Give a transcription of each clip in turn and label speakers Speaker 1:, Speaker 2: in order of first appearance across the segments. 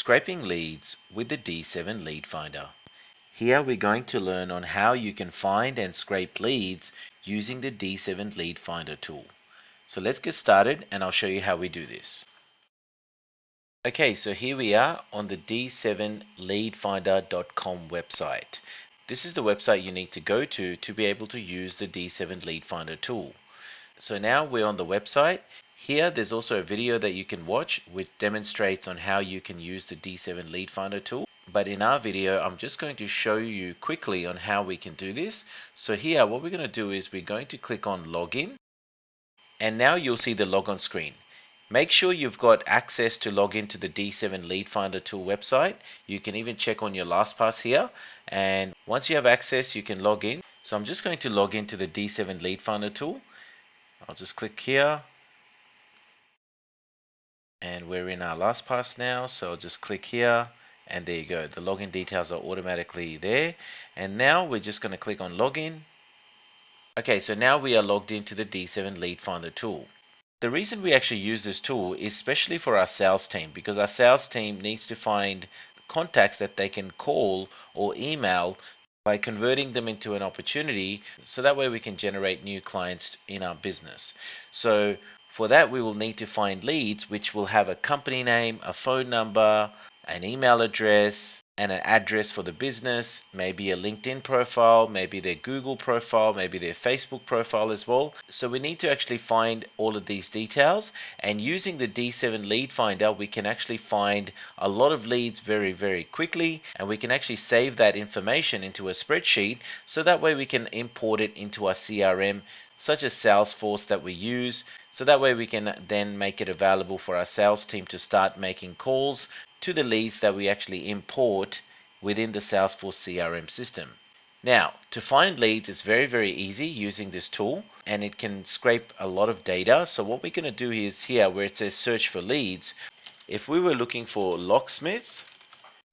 Speaker 1: Scraping leads with the D7 Lead Finder. Here we're going to learn on how you can find and scrape leads using the D7 Lead Finder tool. So let's get started and I'll show you how we do this. Okay, so here we are on the d7leadfinder.com website. This is the website you need to go to be able to use the D7 Lead Finder tool. So now we're on the website. Here there's also a video that you can watch which demonstrates on how you can use the D7 Lead Finder tool. But in our video, I'm just going to show you quickly on how we can do this. So here what we're going to do is we're going to click on Login. And now you'll see the logon screen. Make sure you've got access to log into the D7 Lead Finder tool website. You can even check on your LastPass here. And once you have access, you can log in. So I'm just going to log into the D7 Lead Finder tool. I'll just click here. And we're in our LastPass now. So I'll just click here. And there you go. The login details are automatically there. And now we're just going to click on Login. Okay, so now we are logged into the D7 Lead Finder tool. The reason we actually use this tool is especially for our sales team, because our sales team needs to find contacts that they can call or email by converting them into an opportunity, so that way we can generate new clients in our business. So for that we will need to find leads which will have a company name, a phone number, an email address, and an address for the business, maybe a LinkedIn profile, maybe their Google profile, maybe their Facebook profile as well. So we need to actually find all of these details, and using the D7 Lead Finder we can actually find a lot of leads very quickly, and we can actually save that information into a spreadsheet, so that way we can import it into our CRM such as Salesforce that we use, so that way we can then make it available for our sales team to start making calls to the leads that we actually import within the Salesforce CRM system. Now, to find leads is very easy using this tool, and it can scrape a lot of data. So what we're going to do is here where it says search for leads, if we were looking for locksmith,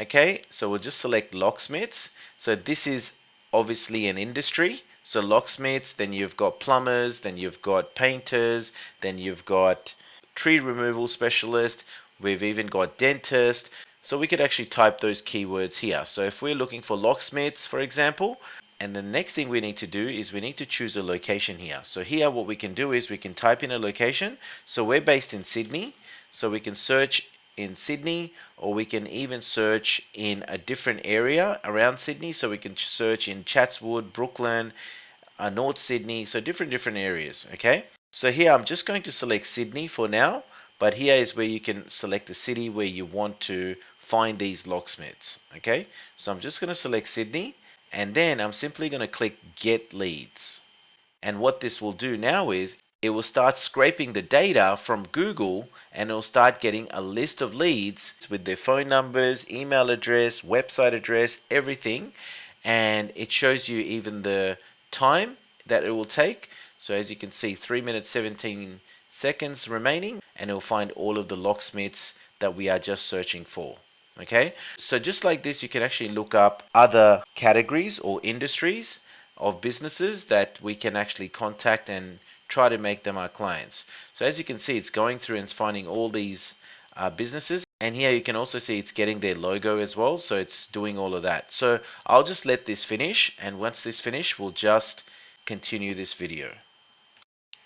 Speaker 1: okay, so we'll just select locksmiths. So this is obviously an industry. So locksmiths, then you've got plumbers, then you've got painters, then you've got tree removal specialist, we've even got dentist. So we could actually type those keywords here. So if we're looking for locksmiths, for example, and the next thing we need to do is we need to choose a location here. So here what we can do is we can type in a location. So we're based in Sydney, so we can search in Sydney, or we can even search in a different area around Sydney. So we can search in Chatswood, Brooklyn, North Sydney, so different areas. Okay, so here I'm just going to select Sydney for now, but here is where you can select the city where you want to find these locksmiths. Okay, so I'm just going to select Sydney, and then I'm simply going to click Get Leads. And what this will do now is it will start scraping the data from Google, and it will start getting a list of leads with their phone numbers, email address, website address, everything. And it shows you even the time that it will take. So as you can see, 3 minutes 17 seconds remaining, and it will find all of the locksmiths that we are just searching for. Okay, so just like this, you can actually look up other categories or industries of businesses that we can actually contact and try to make them our clients. So as you can see, it's going through and it's finding all these businesses, and here you can also see it's getting their logo as well, so it's doing all of that. So I'll just let this finish, and once this finish we'll just continue this video.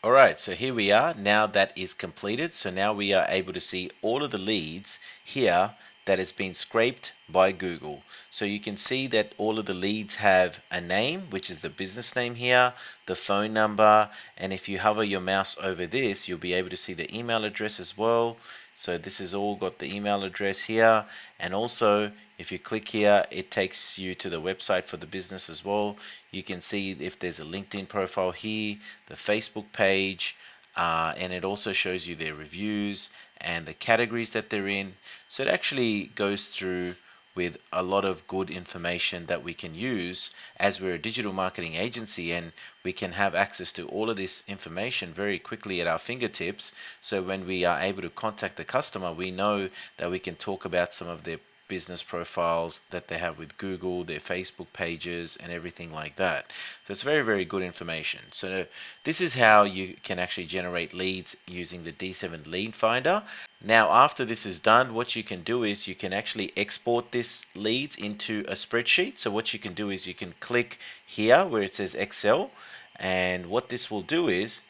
Speaker 1: Alright, so here we are. Now that is completed. So now we are able to see all of the leads here that has been scraped by Google. So you can see that all of the leads have a name, which is the business name here, the phone number, and if you hover your mouse over this, you'll be able to see the email address as well. So this has all got the email address here, and also if you click here, it takes you to the website for the business as well. You can see if there's a LinkedIn profile here, the Facebook page, and it also shows you their reviews and the categories that they're in. So it actually goes through with a lot of good information that we can use, as we're a digital marketing agency, and we can have access to all of this information very quickly at our fingertips. So when we are able to contact the customer, we know that we can talk about some of their business profiles that they have with Google, their Facebook pages, and everything like that. So it's very good information. So this is how you can actually generate leads using the D7 Lead Finder. Now after this is done, what you can do is you can actually export this leads into a spreadsheet. So what you can do is you can click here where it says Excel, and what this will do is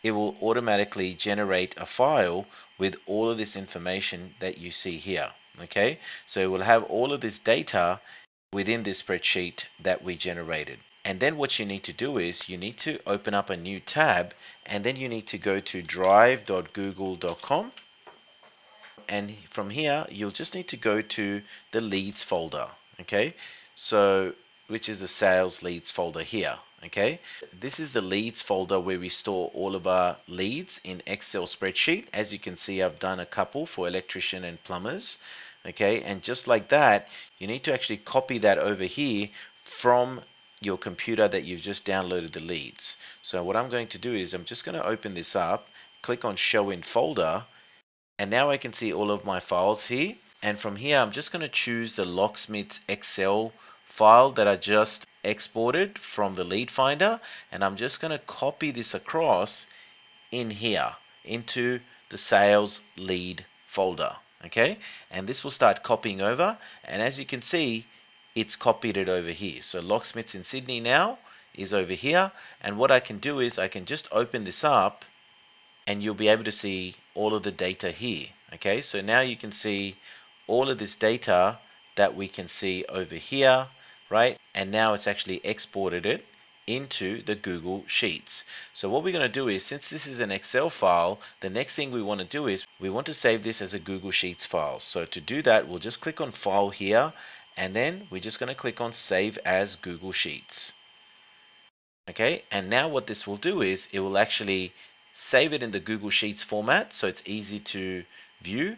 Speaker 1: it will automatically generate a file with all of this information that you see here. Okay, so it will have all of this data within this spreadsheet that we generated. And then what you need to do is you need to open up a new tab, and then you need to go to drive.google.com, and from here you'll just need to go to the leads folder. Okay, so which is the sales leads folder here. Okay, this is the leads folder where we store all of our leads in Excel spreadsheet. As you can see, I've done a couple for electrician and plumbers. Okay, and just like that, you need to actually copy that over here from your computer that you've just downloaded the leads. So what I'm going to do is I'm just going to open this up, click on show in folder, and now I can see all of my files here. And from here, I'm just going to choose the Locksmiths Excel file that I just exported from the lead finder. And I'm just going to copy this across in here into the sales lead folder. Okay. And this will start copying over. And as you can see, it's copied it over here. So Locksmiths in Sydney now is over here. And what I can do is I can just open this up, and you'll be able to see all of the data here. Okay, so now you can see all of this data that we can see over here, right? And now it's actually exported it into the Google Sheets. So what we're going to do is, since this is an Excel file, the next thing we want to do is we want to save this as a Google Sheets file. So to do that, we'll just click on File here, and then we're just going to click on Save as Google Sheets. Okay, and now what this will do is it will actually save it in the Google Sheets format, so it's easy to view.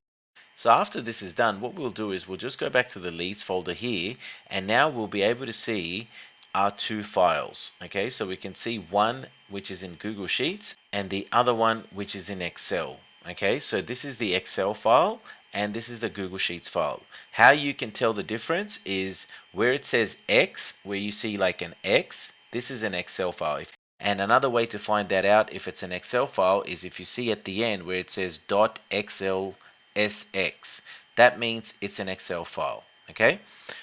Speaker 1: So after this is done, what we'll do is we'll just go back to the leads folder here, and now we'll be able to see our two files. Okay, so we can see one which is in Google Sheets and the other one which is in Excel. Okay, so this is the Excel file and this is the Google Sheets file. How you can tell the difference is where it says X, where you see like an X, this is an Excel file. And another way to find that out if it's an Excel file is if you see at the end where it says .xlsx, that means it's an Excel file. Okay,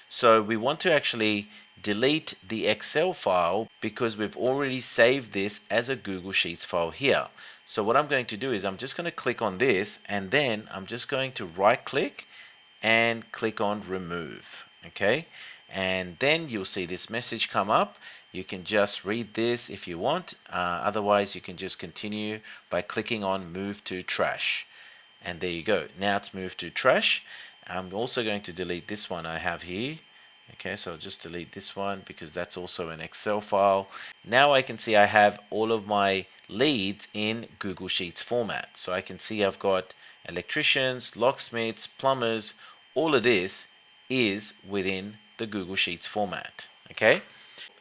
Speaker 1: so we want to actually delete the Excel file because we've already saved this as a Google Sheets file here. So what I'm going to do is I'm just going to click on this, and then I'm just going to right click and click on remove. Okay, and then you'll see this message come up. You can just read this if you want, otherwise you can just continue by clicking on move to trash, and there you go. Now it's moved to trash. I'm also going to delete this one I have here. Okay, so I'll just delete this one because that's also an Excel file. Now I can see I have all of my leads in Google Sheets format. So I can see I've got electricians, locksmiths, plumbers, all of this is within the Google Sheets format. Okay,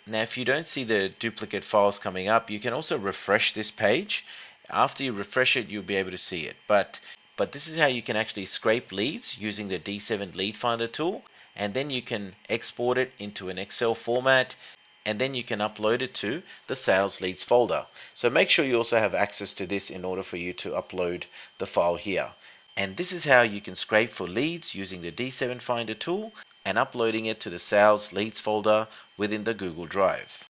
Speaker 1: now if you don't see the duplicate files coming up, you can also refresh this page. After you refresh it, you'll be able to see it. But this is how you can actually scrape leads using the D7 Lead Finder tool, and then you can export it into an Excel format, and then you can upload it to the Sales Leads folder. So make sure you also have access to this in order for you to upload the file here. And this is how you can scrape for leads using the D7 Finder tool and uploading it to the Sales Leads folder within the Google Drive.